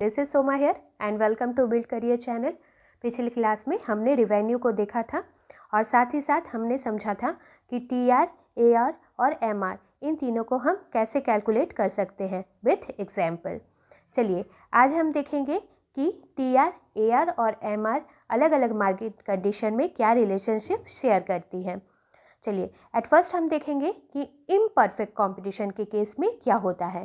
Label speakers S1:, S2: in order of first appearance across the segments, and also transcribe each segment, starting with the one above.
S1: This is Soma here and welcome to build career channel. पिछली class में हमने revenue को देखा था और साथ ही साथ हमने समझा था कि टीआर, एआर और एमआर इन तीनों को हम कैसे कैलकुलेट कर सकते हैं विथ एग्जाम्पल। चलिए आज हम देखेंगे कि टीआर, एआर और एमआर अलग अलग मार्केट कंडीशन में क्या रिलेशनशिप शेयर करती हैं। चलिए एट फर्स्ट हम देखेंगे कि इम्परफेक्ट कंपटीशन के केस में क्या होता है।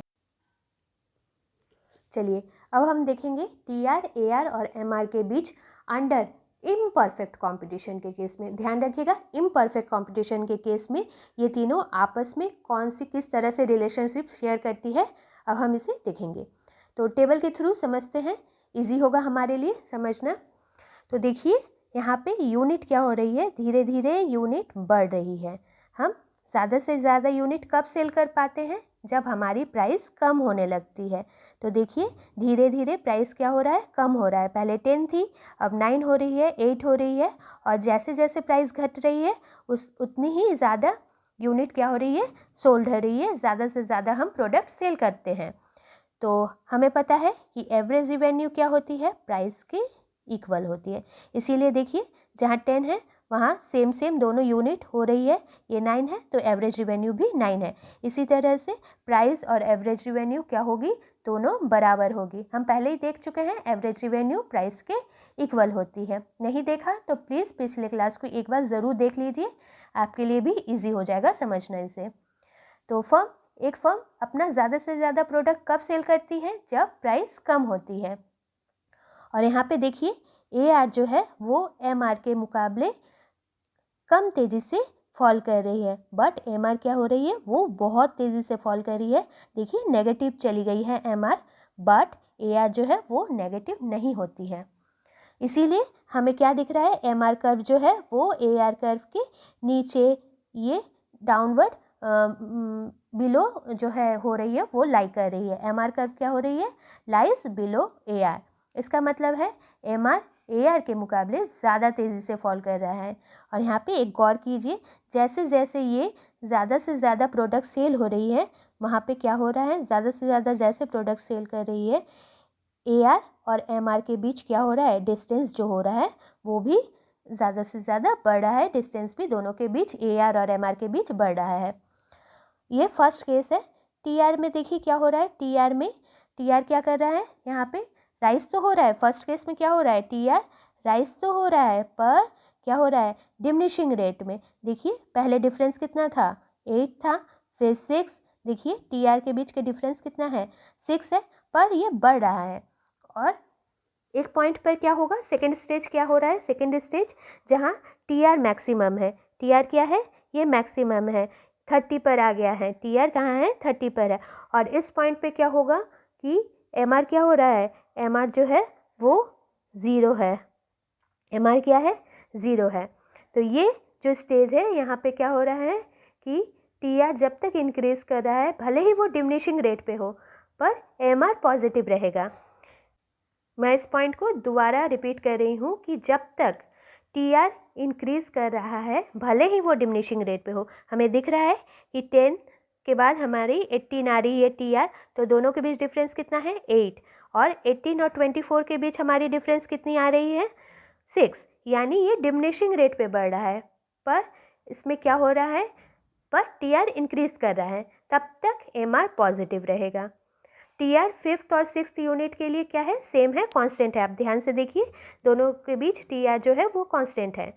S1: चलिए अब हम देखेंगे टीआर, एआर और एमआर के बीच अंडर इम्परफेक्ट कंपटीशन के केस में। ध्यान रखिएगा, इम्परफेक्ट कंपटीशन के केस में ये तीनों आपस में किस तरह से रिलेशनशिप शेयर करती है, अब हम इसे देखेंगे। तो टेबल के थ्रू समझते हैं, इजी होगा हमारे लिए समझना। तो देखिए यहाँ पे यूनिट क्या हो रही है, धीरे धीरे यूनिट बढ़ रही है। हम ज़्यादा से ज़्यादा यूनिट कब सेल कर पाते हैं, जब हमारी प्राइस कम होने लगती है। तो देखिए धीरे धीरे प्राइस क्या हो रहा है, कम हो रहा है। पहले 10 थी, अब 9 हो रही है, 8 हो रही है और जैसे जैसे प्राइस घट रही है उतनी ही ज़्यादा यूनिट क्या हो रही है, सोल्ड हो रही है। ज़्यादा से ज़्यादा हम प्रोडक्ट सेल करते हैं। तो हमें पता है कि एवरेज रिवेन्यू क्या होती है, प्राइस के इक्वल होती है। इसीलिए देखिए जहाँ 10 है वहाँ सेम दोनों यूनिट हो रही है, ये 9 है तो एवरेज रिवेन्यू भी 9 है। इसी तरह से प्राइस और एवरेज रिवेन्यू क्या होगी, दोनों बराबर होगी। हम पहले ही देख चुके हैं एवरेज रिवेन्यू प्राइस के इक्वल होती है। नहीं देखा तो प्लीज़ पिछले क्लास को एक बार ज़रूर देख लीजिए, आपके लिए भी ईजी हो जाएगा समझना इसे। तो एक फर्म अपना ज़्यादा से ज़्यादा प्रोडक्ट कब सेल करती है, जब प्राइस कम होती है। और यहाँ पे देखिए एआर जो है वो एमआर के मुकाबले कम तेज़ी से फॉल कर रही है, बट एमआर क्या हो रही है, वो बहुत तेज़ी से फॉल कर रही है। देखिए नेगेटिव चली गई है एमआर, बट एआर जो है वो नेगेटिव नहीं होती है। इसीलिए हमें क्या दिख रहा है, एमआर कर्व जो है वो एआर कर्व के नीचे ये डाउनवर्ड बिलो जो है हो रही है, वो लाई कर रही है। एमआर कर्व क्या हो रही है, लाइज बिलो एआर। इसका मतलब है एमआर एआर के मुकाबले ज़्यादा तेज़ी से फॉल कर रहा है। और यहाँ पे एक गौर कीजिए, जैसे जैसे ये ज़्यादा से ज़्यादा प्रोडक्ट सेल हो रही है, वहाँ पे क्या हो रहा है, ज़्यादा से ज़्यादा जैसे प्रोडक्ट सेल कर रही है, एआर और एमआर के बीच क्या हो रहा है, डिस्टेंस जो हो रहा है वो भी ज़्यादा से ज़्यादा बढ़ रहा है। डिस्टेंस भी दोनों के बीच, एआर और एमआर के बीच बढ़ रहा है। ये फर्स्ट केस है। टीआर में देखिए क्या हो रहा है, टीआर क्या कर रहा है, यहाँ पे राइज तो हो रहा है। फर्स्ट केस में क्या हो रहा है, टीआर राइज तो हो रहा है, पर क्या हो रहा है, डिमिनिशिंग रेट में। देखिए पहले डिफरेंस कितना था, 8 था, फिर 6। देखिए टीआर के बीच के डिफरेंस कितना है, 6 है, पर ये बढ़ रहा है। और एक पॉइंट पर क्या होगा, सेकेंड स्टेज क्या हो रहा है, सेकेंड स्टेज जहाँ टीआर मैक्सिमम है। टीआर क्या है, ये मैक्सिमम है, 30 पर आ गया है। टीआर कहाँ है, 30 पर है। और इस पॉइंट पे क्या होगा कि एमआर क्या हो रहा है, एमआर जो है वो 0 है। एमआर क्या है, 0 है। तो ये जो स्टेज है यहाँ पे क्या हो रहा है कि टीआर जब तक इंक्रीज कर रहा है, भले ही वो डिमिनिशिंग रेट पे हो, पर एमआर पॉजिटिव रहेगा। मैं इस पॉइंट को दोबारा रिपीट कर रही हूँ कि जब तक टीआर इंक्रीज कर रहा है, भले ही वो डिमिनिशिंग रेट पे हो, हमें दिख रहा है कि 10 के बाद हमारी 18 आ रही है टीआर, तो दोनों के बीच डिफरेंस कितना है, 8। और 18 और 24 के बीच हमारी डिफरेंस कितनी आ रही है, 6। यानी ये डिमिनिशिंग रेट पे बढ़ रहा है, पर इसमें क्या हो रहा है, पर टीआर इंक्रीज कर रहा है, तब तक एमआर पॉजिटिव रहेगा। टीआर 5th और 6th यूनिट के लिए क्या है, सेम है, कांस्टेंट है। आप ध्यान से देखिए दोनों के बीच टीआर जो है वो कांस्टेंट है।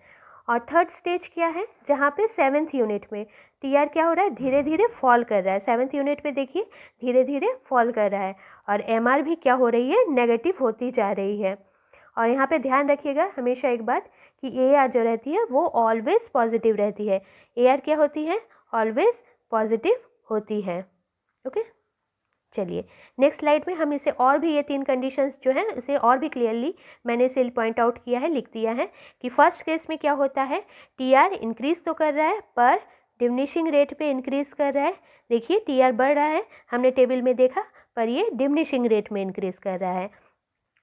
S1: और थर्ड स्टेज क्या है, जहाँ पे 7th यूनिट में टीआर क्या हो रहा है, धीरे धीरे फॉल कर रहा है। 7th यूनिट पे देखिए धीरे धीरे फॉल कर रहा है और एमआर भी क्या हो रही है, नेगेटिव होती जा रही है। और यहाँ पे ध्यान रखिएगा हमेशा एक बात कि एआर जो रहती है वो ऑलवेज पॉजिटिव रहती है। एआर क्या होती है, ऑलवेज पॉजिटिव होती है। ओके चलिए नेक्स्ट स्लाइड में हम इसे और भी, ये 3 कंडीशंस जो हैं इसे और भी क्लियरली मैंने इसे पॉइंट आउट किया है, लिख दिया है कि फर्स्ट केस में क्या होता है, टीआर इंक्रीज तो कर रहा है पर डिमिनिशिंग रेट पे इंक्रीज कर रहा है। देखिए टीआर बढ़ रहा है, हमने टेबल में देखा, पर ये डिमिनिशिंग रेट में इंक्रीज कर रहा है।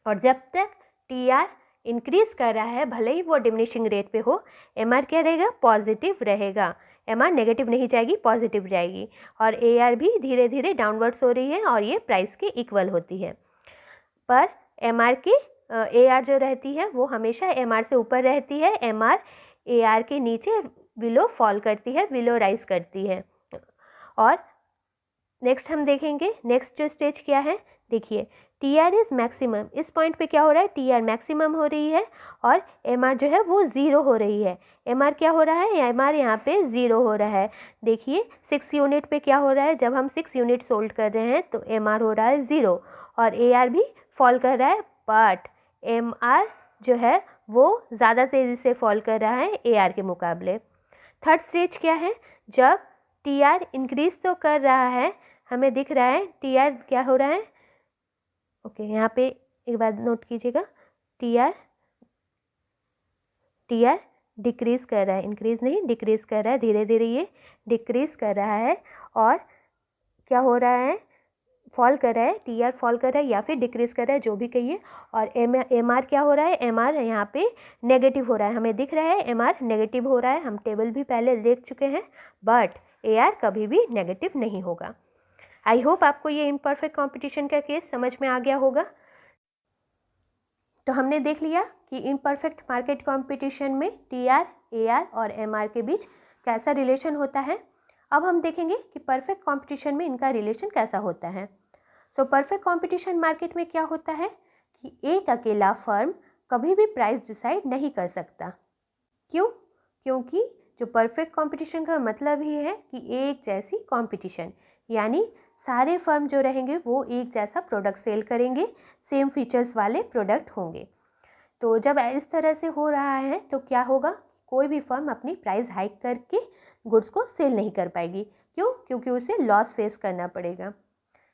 S1: और जब तक टीआर इंक्रीज कर रहा है, भले ही वो डिमिनिशिंग रेट पे हो, एमआर क्या रहेगा, पॉजिटिव रहेगा। एमआर नेगेटिव नहीं जाएगी, पॉजिटिव जाएगी। और एआर भी धीरे धीरे डाउनवर्ड्स हो रही है और ये प्राइस के इक्वल होती है। पर एम आर की ए आर जो रहती है वो हमेशा एम आर से ऊपर रहती है, एम आर ए आर के नीचे बिलो फॉल करती है, बिलो राइज करती है। और नेक्स्ट हम देखेंगे, नेक्स्ट जो स्टेज क्या है, देखिए टी आर इज़ मैक्सिमम। इस पॉइंट पे क्या हो रहा है, टी आर मैक्सिमम हो रही है और एम आर जो है वो ज़ीरो हो रही है। एम आर क्या हो रहा है, एम आर यहाँ पे ज़ीरो हो रहा है। देखिए 6 यूनिट पे क्या हो रहा है, जब हम 6 यूनिट सोल्ड कर रहे हैं तो एम आर हो रहा है ज़ीरो और ए आर भी फॉल कर रहा है, बट एम आर जो है वो ज़्यादा तेज़ी से फॉल कर रहा है ए आर के मुकाबले। थर्ड स्टेज क्या है, जब टी आर इंक्रीज तो कर रहा है, हमें दिख रहा है टी आर क्या हो रहा है, ओके यहाँ पे एक बात नोट कीजिएगा, टी आर डिक्रीज कर रहा है, इंक्रीज नहीं डिक्रीज कर रहा है, धीरे धीरे ये डिक्रीज कर रहा है और क्या हो रहा है, फॉल कर रहा है, टी आर फॉल कर रहा है या फिर डिक्रीज कर रहा है, जो भी कहिए। और एम आर क्या हो रहा है, एम आर यहाँ पे नेगेटिव हो रहा है, हमें दिख रहा है एम आर नेगेटिव हो रहा है, हम टेबल भी पहले देख चुके हैं, बट ए आर कभी भी नेगेटिव नहीं होगा। आई होप आपको ये इम्परफेक्ट कॉम्पिटिशन का केस समझ में आ गया होगा। तो हमने देख लिया कि इम्परफेक्ट मार्केट कॉम्पिटिशन में टी आर, ए आर और एम आर के बीच कैसा रिलेशन होता है। अब हम देखेंगे कि परफेक्ट कॉम्पिटिशन में इनका रिलेशन कैसा होता है। सो परफेक्ट कॉम्पिटिशन मार्केट में क्या होता है कि एक अकेला फर्म कभी भी प्राइस डिसाइड नहीं कर सकता। क्यों? क्योंकि जो परफेक्ट कॉम्पिटिशन का मतलब ही है कि एक जैसी कॉम्पिटिशन, यानी सारे फर्म जो रहेंगे वो एक जैसा प्रोडक्ट सेल करेंगे, सेम फीचर्स वाले प्रोडक्ट होंगे। तो जब इस तरह से हो रहा है तो क्या होगा, कोई भी फर्म अपनी प्राइस हाइक करके गुड्स को सेल नहीं कर पाएगी। क्यों? क्योंकि उसे लॉस फेस करना पड़ेगा।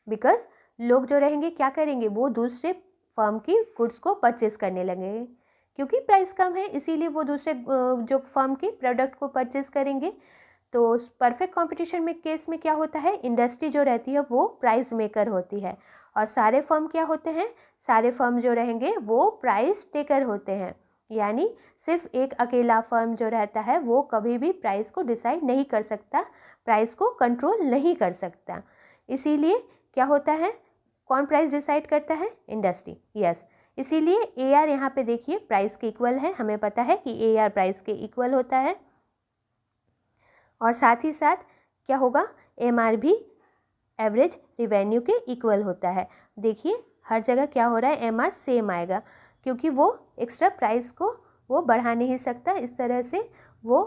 S1: बिकॉज लोग जो रहेंगे क्या करेंगे, वो दूसरे फर्म की गुड्स को परचेज करने लगेंगे, क्योंकि प्राइस कम है इसीलिए वो दूसरे जो फर्म के प्रोडक्ट को परचेज करेंगे। तो परफेक्ट कंपटीशन में केस में क्या होता है, इंडस्ट्री जो रहती है वो प्राइस मेकर होती है और सारे फर्म क्या होते हैं, सारे फर्म जो रहेंगे वो प्राइस टेकर होते हैं। यानी सिर्फ एक अकेला फर्म जो रहता है वो कभी भी प्राइस को डिसाइड नहीं कर सकता, प्राइस को कंट्रोल नहीं कर सकता। इसीलिए क्या होता है, कौन प्राइस डिसाइड करता है, इंडस्ट्री। यस, इसीलिए ए आर यहाँ पे देखिए प्राइस के इक्वल है, हमें पता है कि ए आर प्राइस के इक्वल होता है। और साथ ही साथ क्या होगा, एम आर भी एवरेज रिवेन्यू के इक्वल होता है। देखिए हर जगह क्या हो रहा है, एम आर सेम आएगा क्योंकि वो एक्स्ट्रा प्राइस को वो बढ़ा नहीं सकता। इस तरह से वो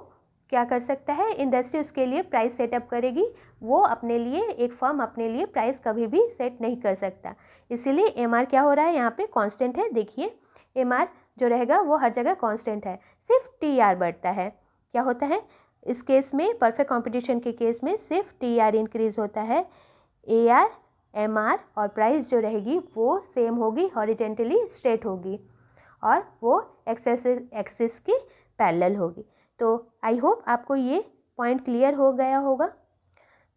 S1: क्या कर सकता है, इंडस्ट्री उसके लिए प्राइस सेटअप करेगी, वो अपने लिए, एक फर्म अपने लिए प्राइस कभी भी सेट नहीं कर सकता। इसीलिए एम आर क्या हो रहा है, यहाँ पे कांस्टेंट है। देखिए एम आर जो रहेगा वो हर जगह कांस्टेंट है, सिर्फ टी आर बढ़ता है। क्या होता है इस केस में, परफेक्ट कंपटीशन के केस में सिर्फ टी आर इंक्रीज होता है, ए आर, एम आर और प्राइस जो रहेगी वो सेम होगी, हॉरिजेंटली स्ट्रेट होगी और वो एक्सिस के पैरेलल होगी। तो आई होप आपको ये पॉइंट क्लियर हो गया होगा।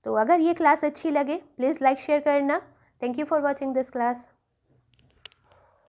S1: तो अगर ये क्लास अच्छी लगे प्लीज़ लाइक शेयर करना। Thank you for watching this class.